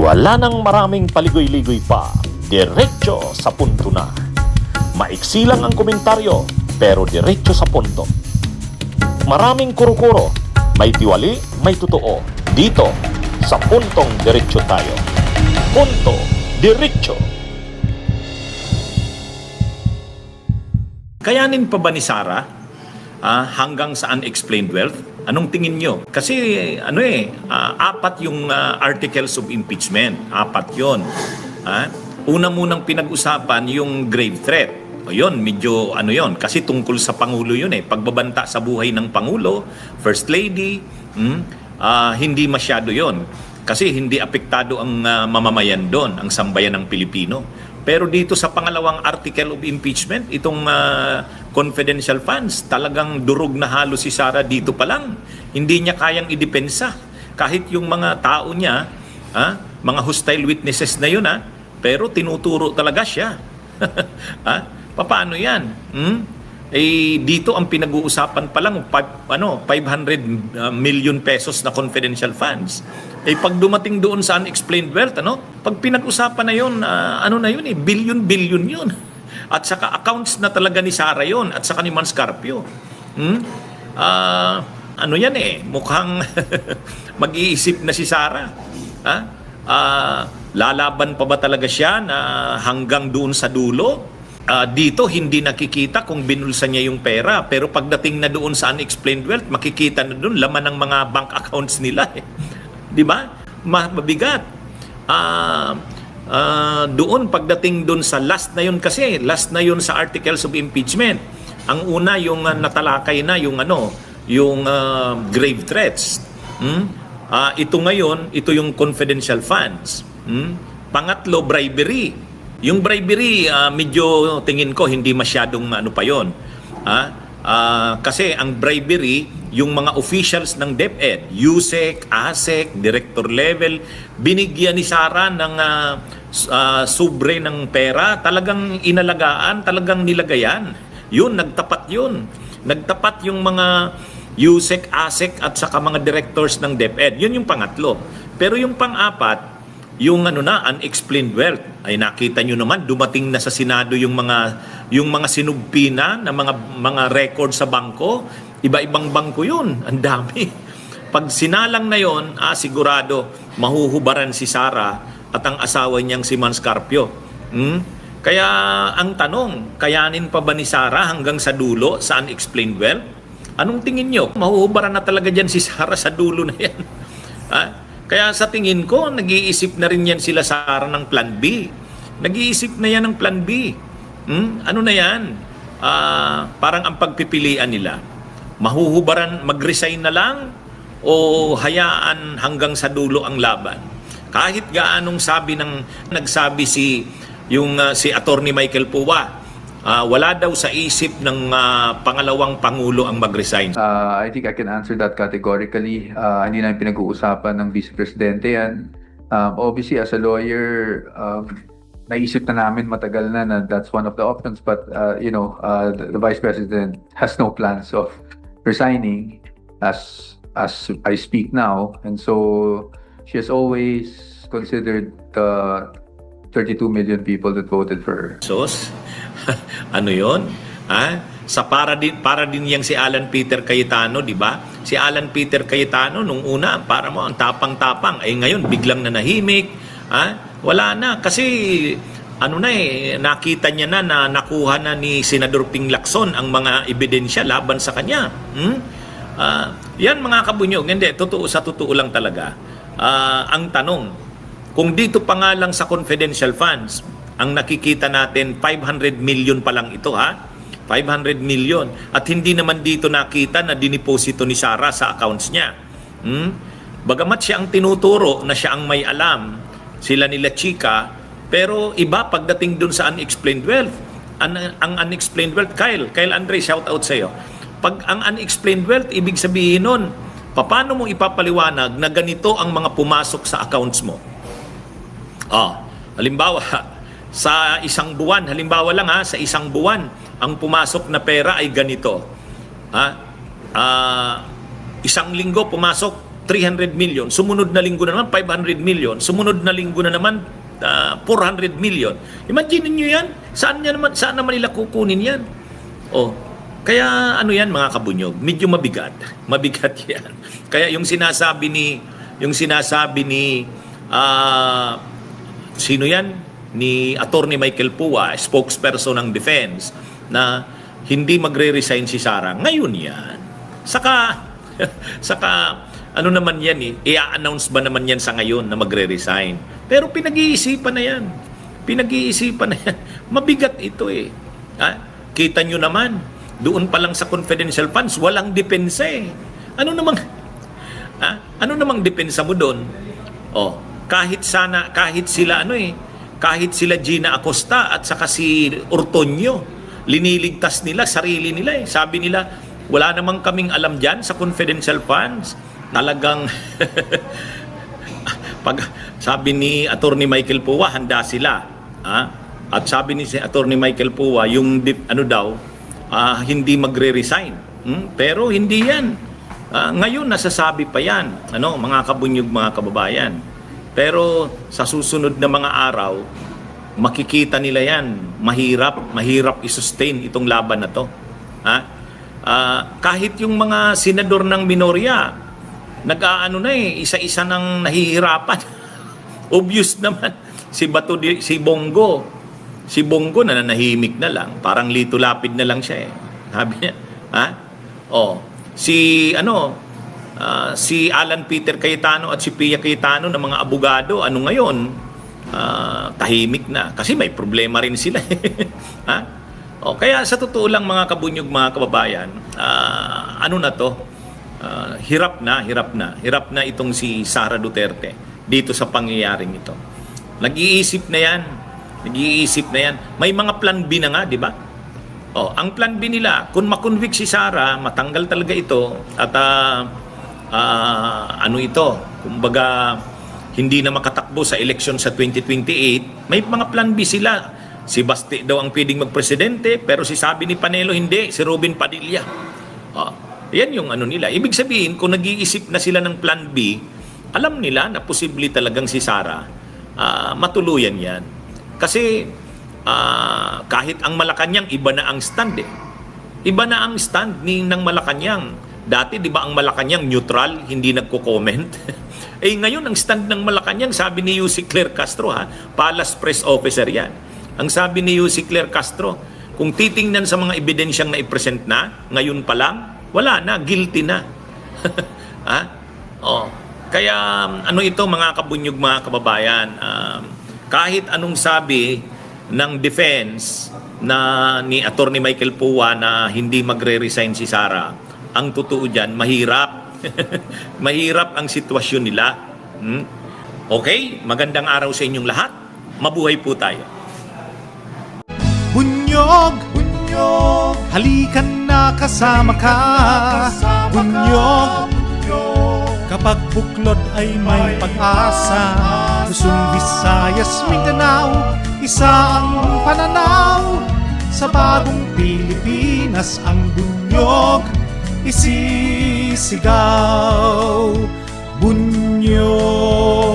Wala nang maraming paligoy-ligoy pa, diretso sa punto na. Maiksi lang ang komentaryo, pero diretso sa punto. Maraming kuro-kuro, may tiwali, may totoo. Dito, sa puntong diretso tayo. Punto, diretso. Kayanin pa ba ni Sara hanggang sa unexplained wealth? Anong tingin nyo? Kasi apat yung articles of impeachment. Apat yon. Una munang pinag-usapan yung grave threat. O yun, medyo yon. Kasi tungkol sa Pangulo yun Pagbabanta sa buhay ng Pangulo, First Lady, hindi masyado yon. Kasi hindi apektado ang mamamayan doon, ang sambayan ng Pilipino. Pero dito sa pangalawang article of impeachment, itong confidential funds, talagang durog na halos si Sara dito pa lang. Hindi niya kayang idepensa. Kahit yung mga tao niya, mga hostile witnesses na yun, pero tinuturo talaga siya. Paano yan? Dito ang pinag-uusapan pa lang 500 million pesos na confidential funds. Pag dumating doon sa unexplained wealth, pag pinag-usapan na yun, billion yun. At saka accounts na talaga ni Sara yun, at saka ni Manscarpio. Mukhang mag-iisip na si Sara. Lalaban pa ba talaga siya na hanggang doon sa dulo? Dito hindi nakikita kung binulsa niya yung pera, pero pagdating na doon sa unexplained wealth, makikita na doon laman ng mga bank accounts nila. Di ba? Mabigat. Doon pagdating doon sa last na yun kasi, last na yun sa articles of impeachment. Ang una yung natalakay na yung grave threats. Ito ngayon, ito yung confidential funds. Pangatlo, bribery. Yung bribery, medyo tingin ko hindi masyadong pa yon. Kasi ang bribery, yung mga officials ng DepEd, USEC, ASEC, director level, binigyan ni Sara ng sobre ng pera, talagang inalagaan, talagang nilagayan. Yun, nagtapat yun. Nagtapat yung mga USEC, ASEC at saka mga directors ng DepEd. Yun yung pangatlo. Pero yung pang-apat, yung unexplained wealth, ay nakita nyo naman, dumating na sa Senado yung mga sinugpi na mga record sa bangko. Iba-ibang bangko yun. Ang dami. Pag sinalang na yon, sigurado mahuhubaran si Sara at ang asawa niyang si Manscarpio. Kaya ang tanong, kayanin pa ba ni Sara hanggang sa dulo sa unexplained wealth? Anong tingin nyo? Mahuhubaran na talaga dyan si Sara sa dulo na yan. Kaya sa tingin ko, nag-iisip na rin yan sila Sara ng plan B. Nag-iisip na yan ng plan B. Ano na yan? Parang ang pagpipilian nila. Mahuhubaran, mag-resign na lang o hayaan hanggang sa dulo ang laban. Kahit gaanong nagsabi si Attorney Michael Puwa, wala daw sa isip ng pangalawang Pangulo ang mag-resign. I think I can answer that categorically. Hindi na pinag-uusapan ng Vice Presidente yan. Obviously, as a lawyer, naisip na namin matagal na that's one of the options. But, the Vice President has no plans of resigning as I speak now. And so, she has always considered the 32 million people that voted for her. Ano yon? Para din yang si Alan Peter Cayetano, di ba? Si Alan Peter Cayetano nung una, para mo ang tapang-tapang, ngayon biglang nanahimik. Wala na kasi nakita niya na nakuha na ni Senador Ping Lacson ang mga ebidensya laban sa kanya. Yan mga kabunyog, hindi totoo lang talaga. Ang tanong, kung dito pa nga lang sa confidential funds, ang nakikita natin 500 million pa lang ito 500 million, at hindi naman dito nakita na diniposito ni Sara sa accounts niya. Bagamat siya ang tinuturo na siya ang may alam, sila nila Chika, pero iba pagdating dun sa unexplained wealth. Ang unexplained wealth, Kyle Andre, shout out sa iyo. Pag ang unexplained wealth, ibig sabihin nun, paano mo ipapaliwanag na ganito ang mga pumasok sa accounts mo? Halimbawa, sa isang buwan, sa isang buwan, ang pumasok na pera ay ganito. Isang linggo pumasok 300 million, sumunod na linggo na naman 500 million, sumunod na linggo na naman 400 million. Imagine niyo yan. Saan naman nila kukunin yan? Oh, kaya ano yan mga kabunyog, medyo mabigat. Mabigat yan. Kaya yung sinasabi ni sino yan? Ni Attorney Michael Pua, spokesperson ng defense, na hindi magre-resign si Sara. Ngayon yan. Saka ano naman yan i-announce ba naman yan sa ngayon na magre-resign? Pero pinag-iisipan na yan. Mabigat ito Kita nyo naman, doon pa lang sa confidential funds, walang depensa Ano namang depensa mo doon? Oh, kahit sila Gina Acosta at saka si Ortonio, liniligtas nila sarili nila Sabi nila, wala namang kaming alam diyan sa confidential funds. Talagang sabi ni Attorney Michael Pua, handa sila. At sabi ni Attorney Michael Pua, yung hindi magre-resign. Pero hindi yan. Ngayon nasasabi pa yan, mga kabunyog, mga kababayan. Pero sa susunod na mga araw, makikita nila yan. Mahirap i-sustain itong laban na to. Kahit yung mga senador ng minorya, isa-isa nang nahihirapan. Obvious naman. Si Bongo nananahimik na lang. Parang Lito Lapid na lang siya Sabi niya, si Alan Peter Cayetano at si Pia Cayetano ng mga abogado, ngayon? Tahimik na. Kasi may problema rin sila kaya sa totoo lang mga kabunyog, mga kababayan, hirap na itong si Sara Duterte dito sa pangyayaring ito. Nag-iisip na yan. May mga plan B na nga, di ba? Ang plan B nila, kung makonvict si Sara, matanggal talaga ito at kumbaga hindi na makatakbo sa election sa 2028, may mga plan B sila. Si Basti daw ang pwedeng magpresidente, pero sabi ni Panelo hindi, si Robin Padilla. Yan yung nila. Ibig sabihin, kung nag-iisip na sila ng plan B, alam nila na posible talagang si Sara matuluyan yan. Kasi kahit ang Malacanang, iba na ang stand Iba na ang stand ng Malacanang. Dati, di ba ang Malacanang neutral, hindi nagko-comment? Ngayon, ang stand ng Malacanang, sabi ni Yussi Claire Castro, Palace Press Officer yan. Ang sabi ni Yussi Claire Castro, kung titingnan sa mga ebidensyang na-present na, ngayon pa lang, wala na, guilty na. Kaya, ito mga kabunyog, mga kababayan, kahit anong sabi ng defense ni Attorney Michael Pua na hindi magre-resign si Sara, ang totoo dyan, mahirap. Mahirap ang sitwasyon nila. Okay, magandang araw sa inyong lahat. Mabuhay po tayo. Bunyog, halikan na kasama ka. Bunyog, kapag buklod ay may pag-asa. Luzon, Visayas, Mindanao, isa ang pananaw. Sa bagong Pilipinas ang bunyog isisigaw. Bunyog.